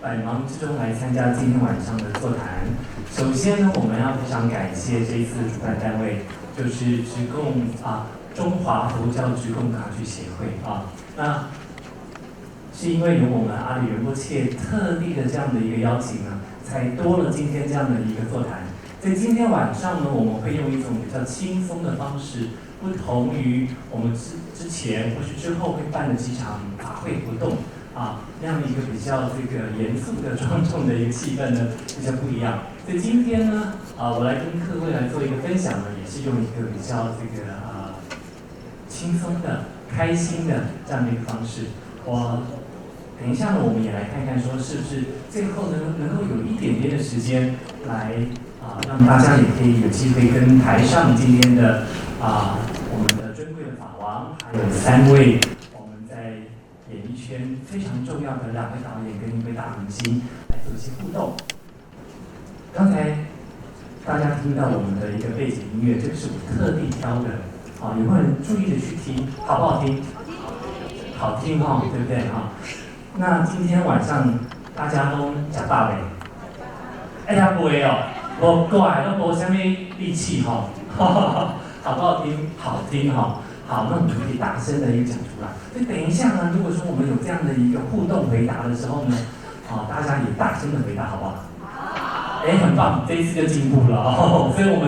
百忙之中来参加今天晚上的座谈。首先呢，我们要非常感谢这一次主办单位，就是中华佛教职工卡举协会啊。那是因为有我们阿里仁波切特地的这样的一个邀请呢，才多了今天这样的一个座谈。所以今天晚上呢，我们会用一种比较轻松的方式，不同于我们之前或是之后会办的几场法会活动啊，那样的一个比较这个严肃的庄重的一个气氛呢，比较不一样。所以今天呢，我来跟各位来做一个分享呢，也是用一个比较这个轻松的、开心的这样的一个方式。等一下呢，我们也来看看说是不是最后呢能够有一点点的时间来让大家也可以有机会跟台上今天的我们的尊贵的法王，还有3位我们在演艺圈非常重要的2位导演跟1位大明星来做一些互动。刚才大家听到我们的一个背景音乐，这个是我特地挑的，有没有人注意的去听？好不好听？好听哈，对不对哈？那今天晚上大家都吃饱没？呀不会哦，无怪都无什么力气哈，好不好听？好听哈。好，那我们可以大声的一个讲出来。所以等一下呢，如果说我们有这样的一个互动回答的时候呢，大家也大声的回答，好不好？很棒，这一次就进步了哦。所以我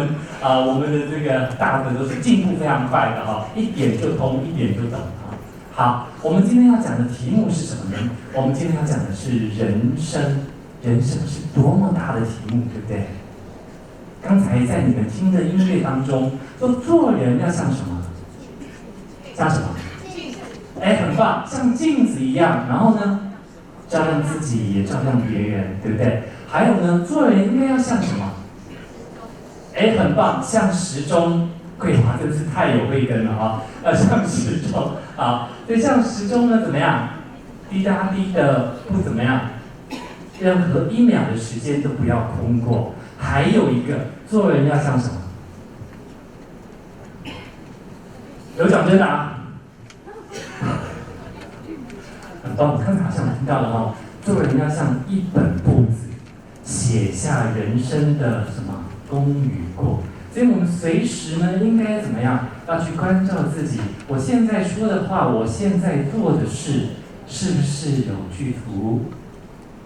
们的这个大的都是进步非常快的哈，一点就通，一点就懂啊。好，我们今天要讲的题目是什么呢？我们今天要讲的是人生。人生是多么大的题目，对不对？刚才在你们听的音乐当中，说做人要像什么？像什么？很棒，像镜子一样。然后呢，照亮自己，也照亮别人，对不对？还有呢，做人应该要像什么？很棒，像时钟。桂华真是太有慧根了啊！要像时钟啊，所以像时钟呢，怎么样？滴答滴的，不怎么样。任何1秒的时间都不要空过。还有一个，做人要像什么？有奖征答。很棒，我刚才好像听到了哈。做人要像一本簿子，写下人生的什么功与过。所以我们随时呢，应该怎么样？要去关照自己。我现在说的话，我现在做的事，是不是有具足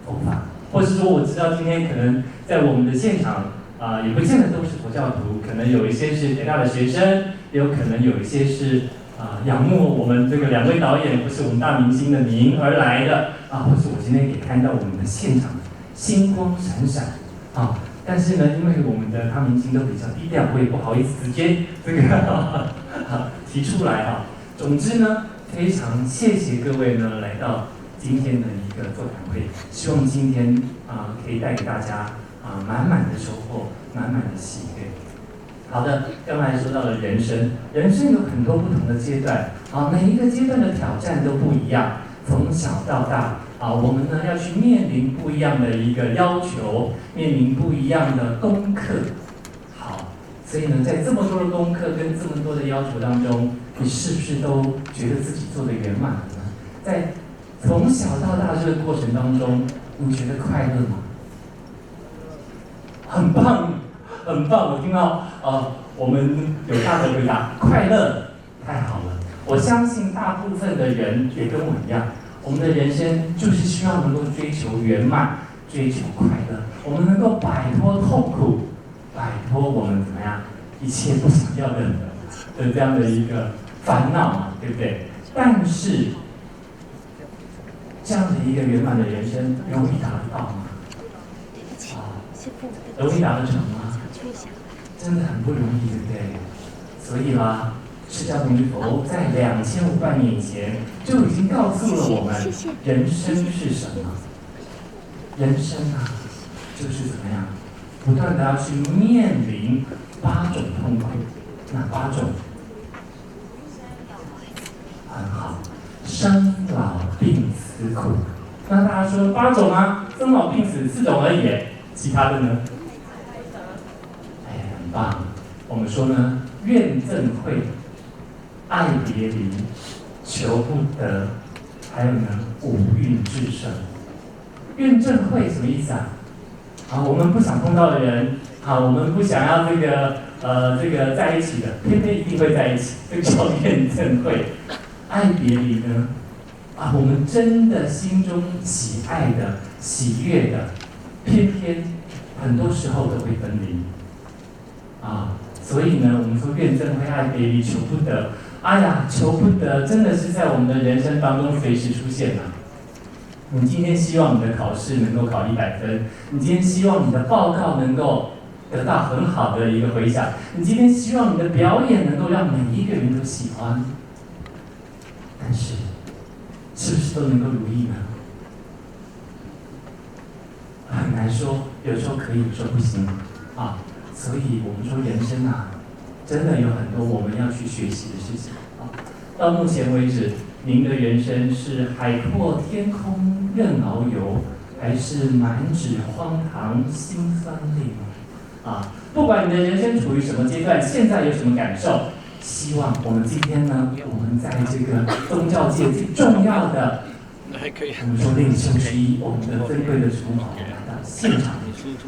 佛法？或是说，我知道今天可能在我们的现场也不见得都是佛教徒，可能有一些是北大的学生，也有可能有一些是仰慕我们这个2位导演，不是我们大明星的名而来的或是我今天也看到我们的现场星光闪闪但是呢，因为我们的大明星都比较低调，我也不好意思直接这个提出来总之呢，非常谢谢各位呢来到今天的一个座谈会，希望今天可以带给大家满满的收获，满满的喜悦。好的，刚才说到了人生，人生有很多不同的阶段每一个阶段的挑战都不一样，从小到大我们呢要去面临不一样的一个要求，面临不一样的功课。好，所以呢，在这么多的功课跟这么多的要求当中，你是不是都觉得自己做得圆满了呢？在从小到大这个过程当中，你觉得快乐吗？很棒，很棒！我听到我们有大的回答，快乐，太好了！我相信大部分的人也跟我一样，我们的人生就是希望能够追求圆满，追求快乐，我们能够摆脱痛苦，摆脱我们怎么样一切不想要的这样的一个烦恼嘛，对不对？但是这样的一个圆满的人生，容易达得到吗？容易达得成吗？真的很不容易，对不对？所以啦，释迦牟尼佛在2500年前就已经告诉了我们，人生是什么？人生就是怎么样，不断的要去面临8种痛苦，哪8种？很好，生老病死苦。那大家说8种吗？生老病死4种而已，其他的呢？很棒。我们说呢，怨憎会、爱别离、求不得，还有呢，五蕴炽盛。怨憎会什么意思啊？我们不想碰到的人，我们不想要这个在一起的，偏偏一定会在一起，这个叫怨憎会。爱别离呢？我们真的心中喜爱的、喜悦的，偏偏很多时候都会分离。所以呢，我们说怨憎会、爱别离、求不得。求不得，真的是在我们的人生当中随时出现啊。你今天希望你的考试能够考100分，你今天希望你的报告能够得到很好的一个回响，你今天希望你的表演能够让每一个人都喜欢，但是，是不是都能够如意呢？很难说，有时候可以，有时候不行所以我们说人生真的有很多我们要去学习的事情到目前为止，您的人生是海阔天空任遨游，还是满纸荒唐辛酸泪流？不管你的人生处于什么阶段，现在有什么感受，希望我们今天呢，我们在这个宗教界最重要的，我们说领袖之一，我们的尊贵的主保来到现场，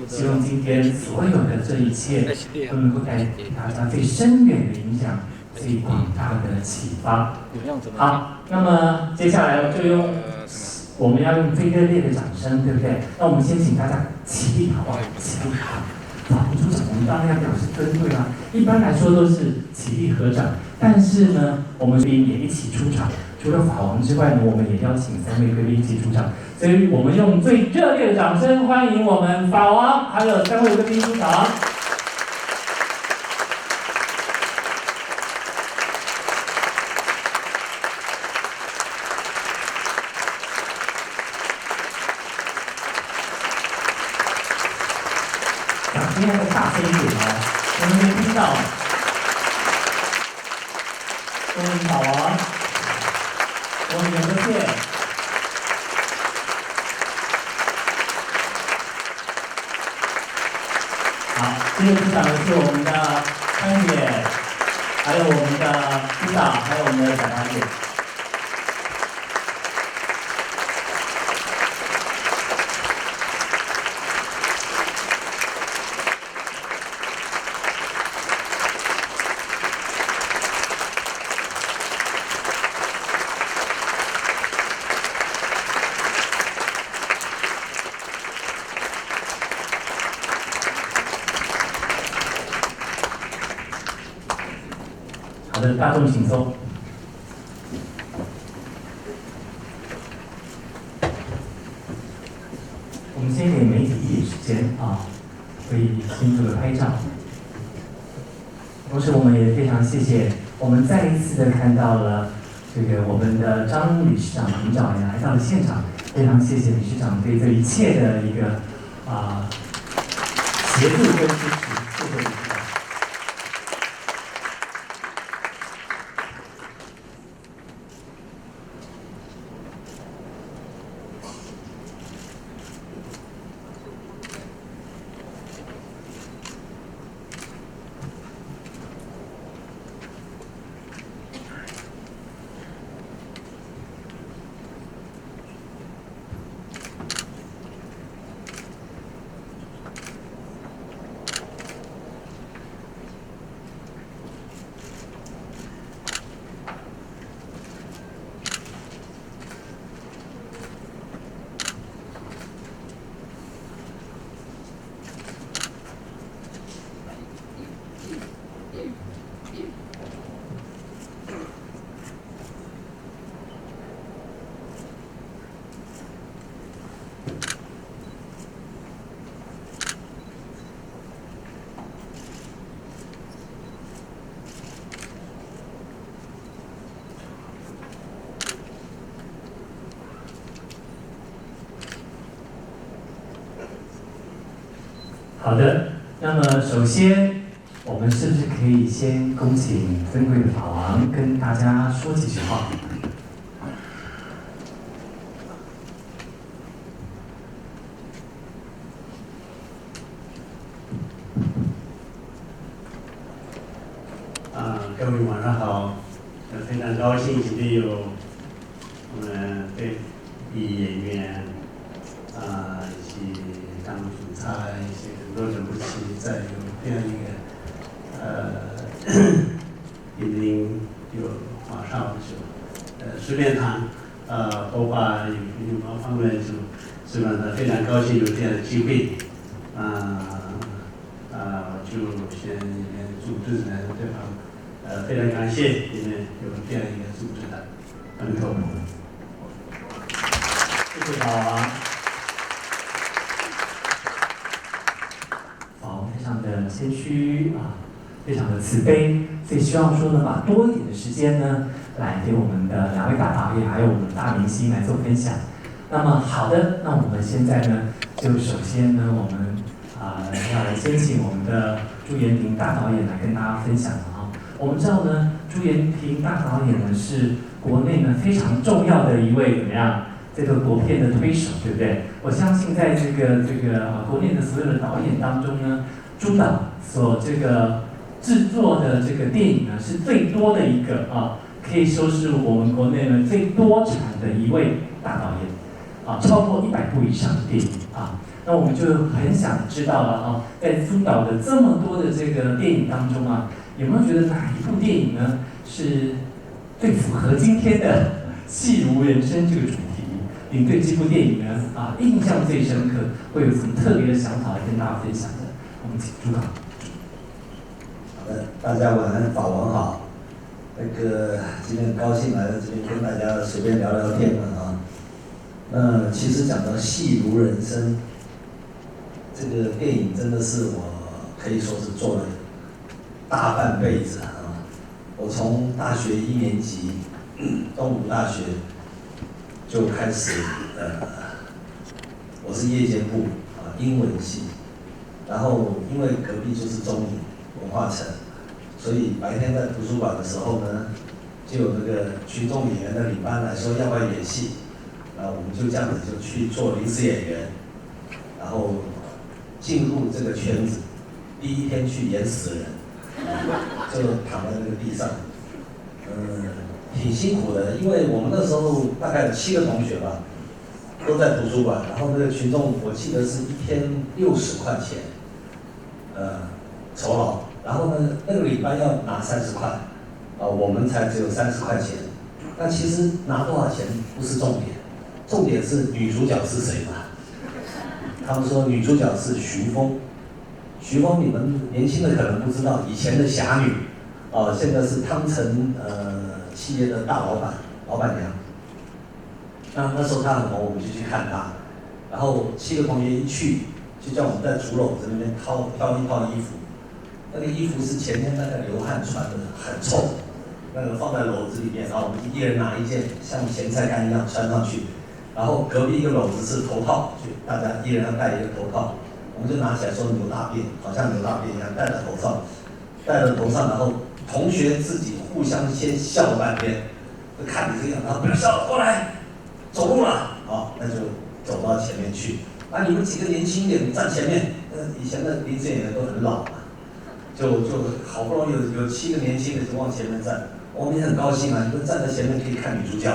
希望今天所有的这一切都能够带给大家最深远的影响。最广大的启发。好，那么接下来我们要用最热烈的掌声，对不对？那我们先请大家起立好不好？起立好。法务处长，我们当然要表示尊贵啦。一般来说都是起立合掌，但是呢，我们贵宾也一起出场。除了法王之外呢，我们也邀请3位贵宾一起出场。所以我们用最热烈的掌声欢迎我们法王还有3位贵宾出场。应该再大声一点我们没听到。恭喜法王，恭喜刘德谢。好，接着出场的是我们的康姐，还有我们的督导，还有我们的小大姐。好的，大众请坐。我们先给媒体一点时间可以先做个拍照。同时，我们也非常谢谢，我们再一次的看到了这个我们的张理事长、领导也来到了现场，非常谢谢理事长对这一切的一个协助跟支持，谢谢理事长。好的，那么首先，我们是不是可以先恭请尊贵的法王跟大家说几句话？各位晚上好，非常高兴今天有我们对演员以及刚主差一些很多人不齐，再有这样一个已经有马上就随便谈包括有某方面是吧？非常高兴有这样的机会，就先组织人对方非常感谢你们有这样一个组织的很头。谢谢宝王。好，非常的谦虚非常的慈悲，所以希望说呢，把多一点的时间呢，来给我们的2位大导演还有我们大明星来做分享。那么好的，那我们现在呢，就首先呢，我们要来先请我们的朱延平大导演来跟大家分享了我们知道呢，朱延平大导演呢是国内呢非常重要的一位怎么样？这个国片的推手，对不对？我相信在这个国内的所有的导演当中呢，朱导所这个制作的这个电影呢是最多的一个可以说是我们国内呢最多产的一位大导演超过100部以上的电影那我们就很想知道了在朱导的这么多的这个电影当中有没有觉得哪一部电影呢是最符合今天的戏如人生这个主题？您对这部电影呢印象最深刻，会有什么特别的想法来跟大家分享的？我们请朱导。好的，大家晚安，法王好。今天很高兴来到这边跟大家随便聊聊天那其实讲到戏如人生，这个电影真的是我可以说是做了大半辈子我从大学1年级，东吴大学就开始我是夜间部英文系，然后因为隔壁就是中影文化城，所以白天在图书馆的时候呢，就有那个群众演员的领班来说要不要演戏，我们就这样子就去做临时演员，然后进入这个圈子，第一天去演死人，就躺在那个地上，挺辛苦的，因为我们那时候大概有7个同学吧，都在图书馆，然后那个群众我记得是1天60块钱，酬劳，然后呢那个领班要拿30块，我们才只有30块钱，那其实拿多少钱不是重点，重点是女主角是谁嘛？他们说女主角是徐枫，徐枫你们年轻的可能不知道，以前的侠女，现在是汤臣企业的大老板娘。那时候她很红，我们就去看她，然后7个同学一去，就叫我们在竹篓子那边挑一套衣服，那个衣服是前天那个流汗穿的，很臭，那个放在篓子里面，然后我们一人拿一件像咸菜干一样穿上去，然后隔壁一个篓子是头套，就大家一人要戴一个头套，我们就拿起来说牛大便，好像牛大便一样戴在头上，然后同学自己互相先笑半天，就看你这样，然后不要笑了，过来，走路了，那就走到前面去。你们几个年轻一点，站前面。以前的临时演员都很老嘛，就好不容易有7个年轻的就往前面站，我们也很高兴你们站在前面可以看女主角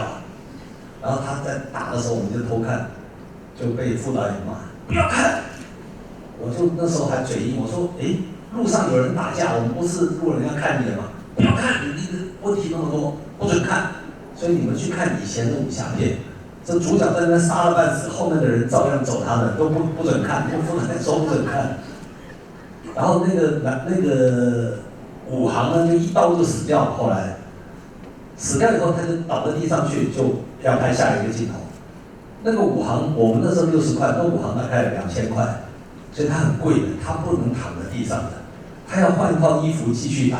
然后他在打的时候，我们就偷看，就被副导演骂，不要看。我就那时候还嘴硬，我说，路上有人打架，我们不是路人要看你的吗？不要看，你问题那么多，不准看。所以你们去看以前的武侠片，这主角在那边杀了半死，后面的人照样走他的，都不准看，副导演说不准看。然后那个武行呢，就一刀就死掉，后来死掉以后，他就倒在地上去，就要拍下一个镜头。那个武行，我们那时候60块，那武行大概2000块，所以他很贵的，他不能躺在地上的，他要换一套衣服继续打。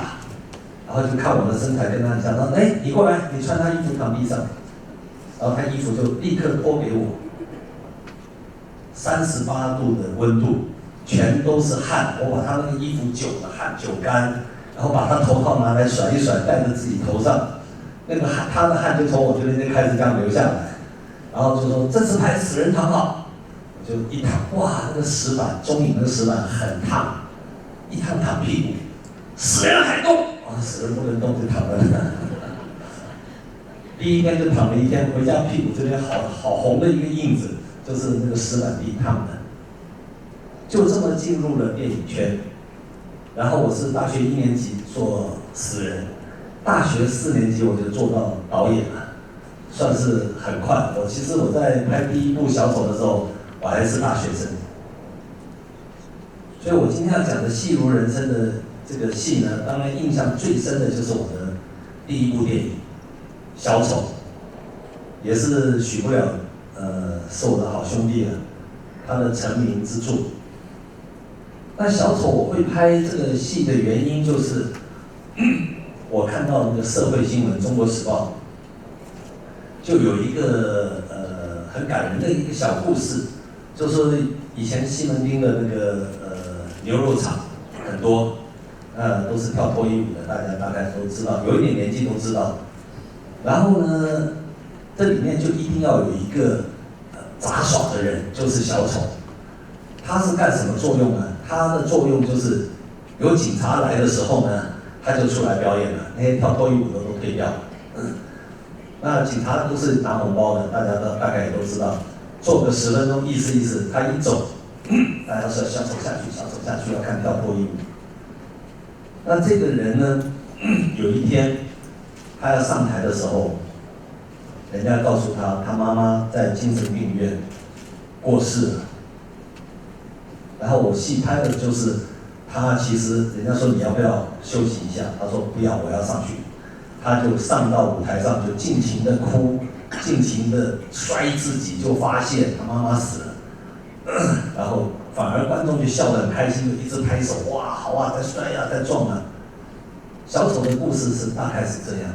然后就看我的身材，跟他讲说，你过来，你穿他衣服躺地上，然后他衣服就立刻脱给我，38度的温度，全都是汗，我把他那个衣服久的汗久干，然后把他头套拿来甩一甩，戴在自己头上，那个汗，他的汗就从我这边就开始这样流下来，然后就说这次拍死人躺好，我就一躺，哇，那个石板，中影那个石板很烫，一躺屁股，死人还动。死人不能动就躺在那，第一天就躺了1天，回家屁股这边好红的一个印子，就是那个石板地烫的，就这么进入了电影圈。然后我是大学1年级做死人，大学4年级我就做到导演了，算是很快。其实我在拍第1部小丑的时候，我还是大学生。所以我今天要讲的戏如人生的这个戏呢，当然印象最深的就是我的第1部电影《小丑》，也是许不了是我的好兄弟啊，他的成名之作。那小丑我会拍这个戏的原因就是，我看到那个社会新闻《中国时报》就有一个很感人的一个小故事，就是说以前西门町的那个牛肉厂很多，都是跳脱衣舞的，大家大概都知道，有一点年纪都知道。然后呢，这里面就一定要有一个杂耍的人，就是小丑。他是干什么作用呢？他的作用就是有警察来的时候呢，他就出来表演了，那些跳脱衣舞的都退掉。那警察都是拿红包的，大家大概也都知道，做个10分钟意思意思，他一走，大家说小丑下去，小丑下去，要看跳脱衣舞。那这个人呢，有一天他要上台的时候，人家告诉他，他妈妈在精神病院过世了。然后我戏拍的就是他，其实人家说你要不要休息一下，他说不要，我要上去。他就上到舞台上，就尽情的哭，尽情的摔自己，就发现他妈妈死了。然后反而观众就笑得很开心，就一直拍手，哇，好啊，再摔啊，再撞啊。小丑的故事是大概是这样。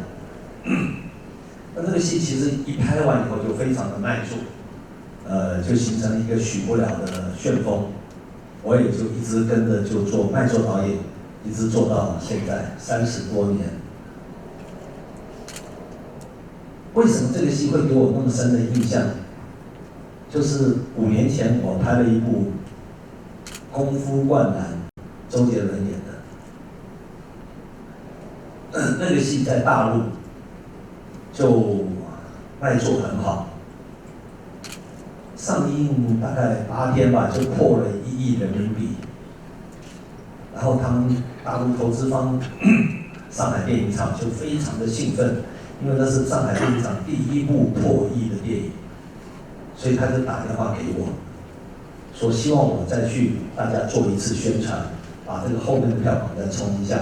那这个戏其实一拍完以后就非常的卖座，就形成了一个许不了的旋风。我也就一直跟着就做卖座导演，一直做到现在30多年。为什么这个戏会给我那么深的印象？就是5年前我拍了一部《功夫灌篮》，周杰伦演的。那个戏在大陆就卖座很好，上映大概8天吧，就破了1亿人民币。然后他们大陆投资方上海电影厂就非常的兴奋，因为那是上海电影厂第1部破亿的电影，所以他就打电话给我，说希望我再去大家做一次宣传，把这个后面的票房再冲一下。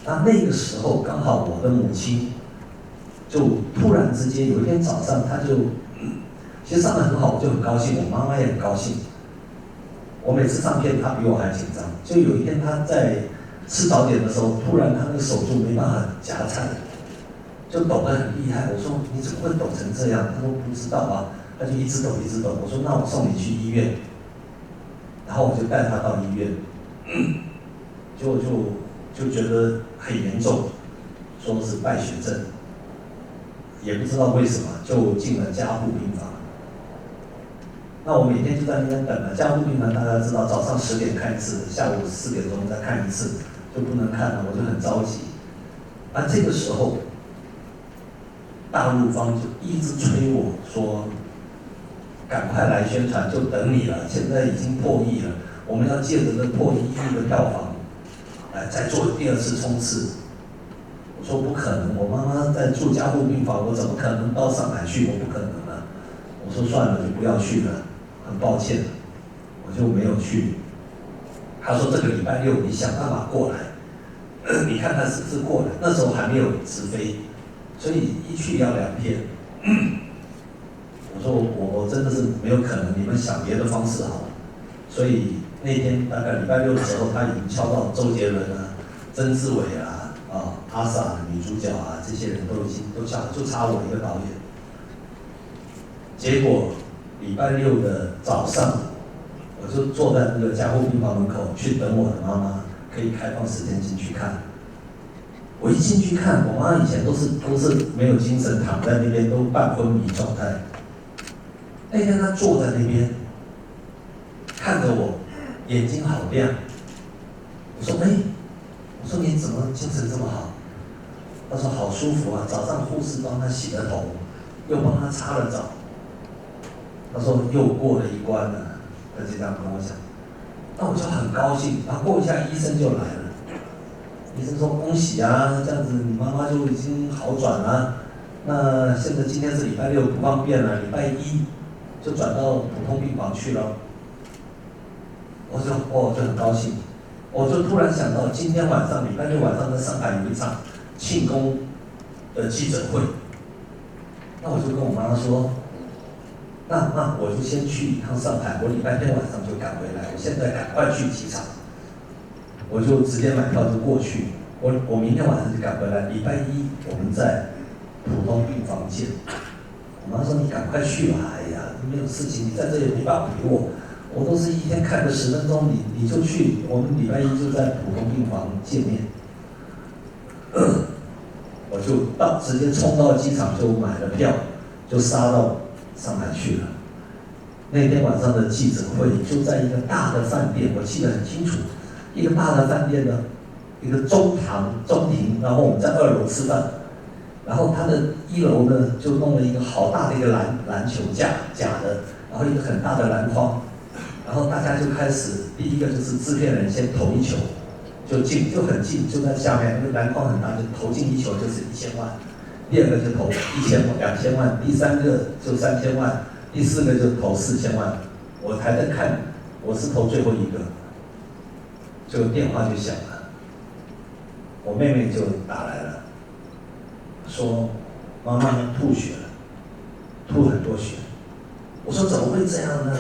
那个时候刚好我的母亲就突然之间有一天早上，她就其实上得很好，我就很高兴，我妈妈也很高兴。我每次上片，她比我还紧张。就有一天她在吃早点的时候，突然她那个手就没办法夹菜，就抖得很厉害。我说你怎么会抖成这样？她说不知道啊，她就一直抖一直抖。我说那我送你去医院，然后我就带她到医院，就觉得很严重，说是败血症，也不知道为什么就进了加护病房。那我每天就在那边等了。加护病房大家知道，早上10点看一次，下午4点钟再看一次，就不能看了，我就很着急。这个时候，大陆方就一直催我说，赶快来宣传，就等你了。现在已经破亿了，我们要借着这破1亿的票房，再做第2次冲刺。我说不可能，我妈妈在住加护病房，我怎么可能到上海去？我不可能了。我说算了，就不要去了，很抱歉，我就没有去。他说这个礼拜6你想办法过来，你看看是不是过来？那时候还没有直飞，所以一去要2天。我说我真的是没有可能，你们想别的方式好了。所以那天大概礼拜6的时候，他已经敲到周杰伦啊、曾志伟啊、阿 sa 女主角啊，这些人都已经都敲了，就差我一个导演。结果礼拜6的早上，我就坐在那个加护病房门口去等我的妈妈，可以开放时间进去看。我一进去看，我妈以前都是没有精神，躺在那边都半昏迷状态。那天她坐在那边，看着我，眼睛好亮。我说我说你怎么精神这么好？她说好舒服啊，早上护士帮她洗了头，又帮她擦了澡。他说又过了一关了，他就这样跟我讲。那我就很高兴，然后过一下医生就来了，医生说恭喜啊，这样子你妈妈就已经好转了。那现在今天是礼拜6不方便了，礼拜1就转到普通病房去了。我就很高兴，我就突然想到今天晚上礼拜6晚上在上海有一场庆功的记者会，那我就跟我妈说，那我就先去一趟上海，我礼拜天晚上就赶回来，我现在赶快去机场，我就直接买票就过去，我明天晚上就赶回来，礼拜1我们在普通病房见。我妈说你赶快去吧，哎呀，没有事情，你在这里没办法陪我，我都是一天看个10分钟，你就去，我们礼拜1就在普通病房见面。我就直接冲到机场就买了票，就杀到上海去了。那天晚上的记者会就在一个大的饭店，我记得很清楚，一个大的饭店呢，一个中庭，然后我们在2楼吃饭。然后他的1楼呢，就弄了一个好大的一个篮球架，假的，然后一个很大的篮筐，然后大家就开始，第一个就是制片人先投1球，就很近，就在下面，那个篮筐很大，就投进1球就是1000万，第2个就投1000万、2000万，第3个就3000万，第4个就投4000万，我还在看，我是投最后一个，就电话就响了，我妹妹就打来了。说妈妈吐血了，吐很多血。我说怎么会这样呢？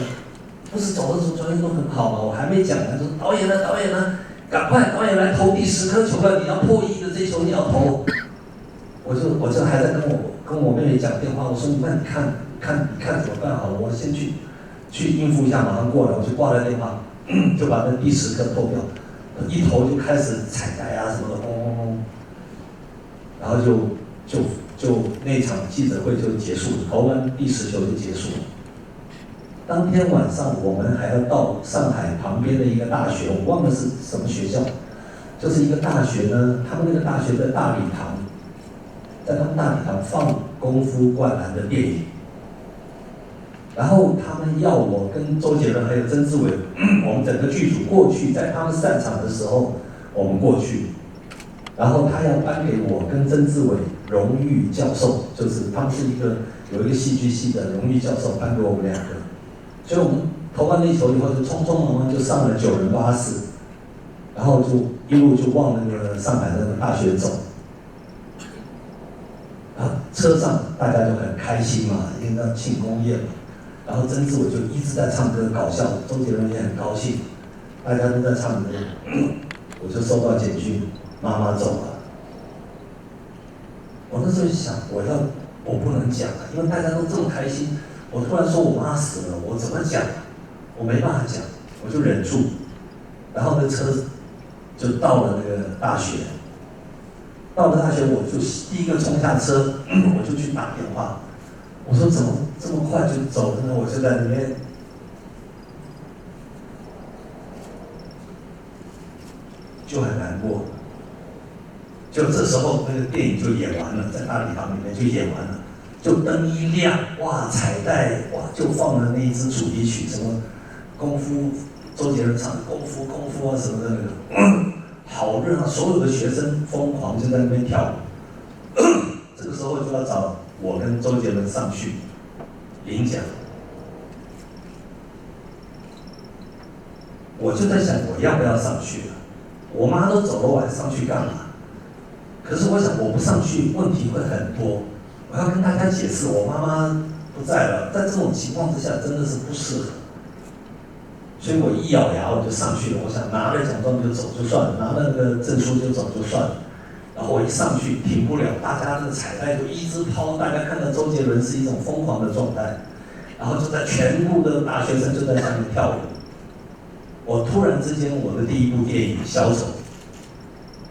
不是走的时候状态都很好吗？我还没讲呢，说导演呢，赶快导演来投第10颗球了，你要破1的这球你要投。我就还在跟我妹妹讲电话，我说那你看怎么办好了，我先去应付一下，马上过来，我就挂了电话，就把那第10颗投掉，一投就开始彩带啊什么的，轰轰轰，然后就那场记者会就结束了，投完第10球就结束了。当天晚上我们还要到上海旁边的一个大学，我忘了是什么学校，就是一个大学呢，他们那个大学在大礼堂，在他们大礼堂放《功夫灌篮》的电影，然后他们要我跟周杰伦还有曾志伟，我们整个剧组过去，在他们散场的时候我们过去。然后他要颁给我跟曾志伟荣誉教授，就是他们是有一个戏剧系的荣誉教授颁给我们2个，所以我们投完那球以后就匆匆忙忙就上了9人巴士，然后就一路就往那个上海那个大学走。啊，车上大家就很开心嘛，因为那庆功宴嘛，然后曾志伟就一直在唱歌搞笑，周杰伦也很高兴，大家都在唱歌，我就收到简讯。妈妈走了，我那时候想，我不能讲啊，因为大家都这么开心，我突然说我妈死了，我怎么讲？我没办法讲，我就忍住，然后那车就到了那个大学，到了大学我就第一个冲下车，我就去打电话，我说怎么这么快就走了呢？我就在里面。就很难过。就这时候那个电影就演完了，在大礼堂里面就演完了，就灯一亮，哇，彩带，哇，就放了那一支主题曲，什么功夫，周杰伦唱的功夫啊什么的那个，好热闹，所有的学生疯狂就在那边跳舞。这个时候就要找我跟周杰伦上去领奖，我就在想我要不要上去了，我妈都走了，我还上去干嘛？可是我想我不上去问题会很多，我要跟大家解释我妈妈不在了，在这种情况之下真的是不适合，所以我一咬牙我就上去了，我想拿了奖状就走就算了，拿了那个证书就走就算了，然后我一上去停不了，大家那个彩带就一直抛，大家看到周杰伦是一种疯狂的状态，然后就在全部的大学生就在下面跳舞，我突然之间我的第一部电影《小丑》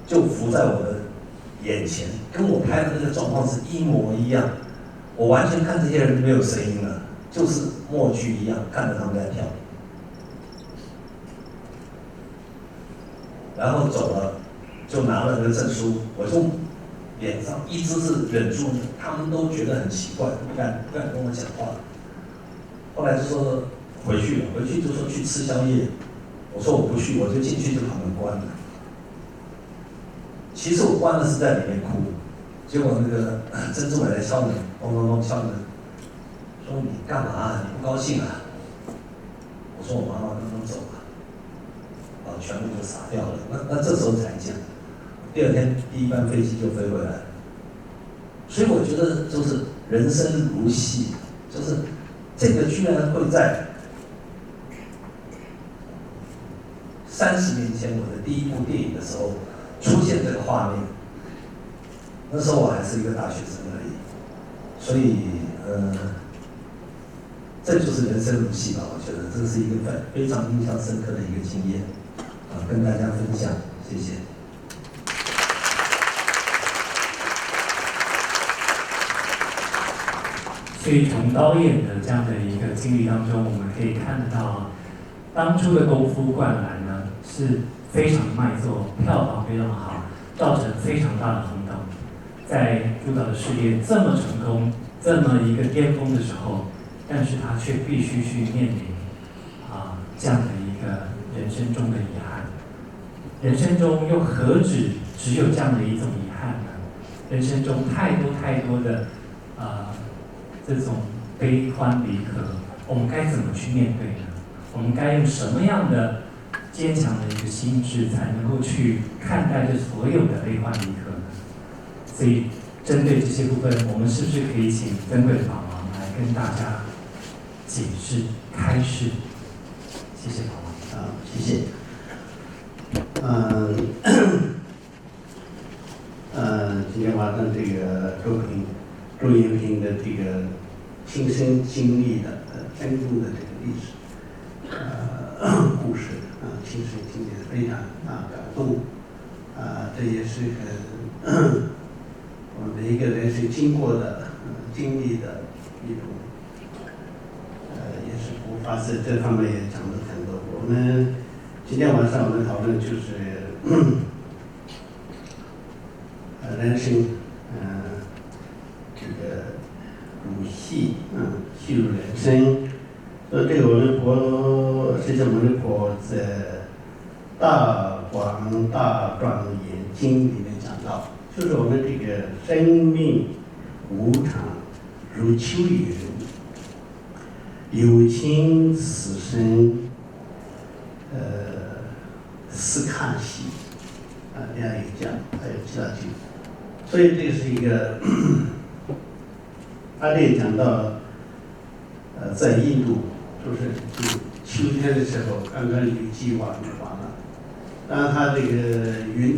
就浮在我的眼前，跟我拍的那个状况是一模一样。我完全看这些人没有声音了，就是默剧一样，看着他们在跳。然后走了，就拿了那个证书，我就脸上一直是忍住，他们都觉得很奇怪，不敢跟我讲话。后来就说回去了，回去就说去吃宵夜。我说我不去，我就进去就把门关了。其实我关了是在里面哭，结果那个珍珠美来敲门，咚咚咚敲门，说你干嘛啊？你不高兴啊？我说我妈妈刚刚走了，全部就傻掉了。那这时候才讲，第二天第一班飞机就飞回来了。所以我觉得就是人生如戏，就是这个居然会在30年前我的第一部电影的时候出现这个画面。那时候我还是一个大学生而已，所以这就是人生如戏吧。我觉得这是一个非常印象深刻的一个经验，跟大家分享，谢谢。所以从导演的这样的一个经历当中，我们可以看得到，当初的《功夫灌篮》呢是非常卖座，票房非常好，造成非常大的轰动。在朱导的事业这么成功、这么一个巅峰的时候，但是他却必须去面临这样的一个人生中的遗憾。人生中又何止只有这样的一种遗憾呢？人生中太多的这种悲欢离合，我们该怎么去面对呢？我们该用什么样的坚强的一个心智，才能够去看待这所有的悲欢离合呢？所以，针对这些部分，我们是不是可以请珍贵的宝王来跟大家解释、开示？谢谢宝王。好，谢谢。今天晚上这个周延平的这个亲身经历的珍珠的这个历史故事亲身经历的非常感动这也是我们每一个人生经过的经历的一种也是不发誓这方面也讲了很多。我们今天晚上我们讨论就是人生这个如戏戏如人生。所以这个我们实际上我们国在《大广大庄严经》里面讲到，就是我们这个生命无常如秋雨，有情死生似看戏这样一个讲，还有其他句。所以这是一个他这里讲到在印度就是秋天的时候，刚刚雨季完了，当然他这个云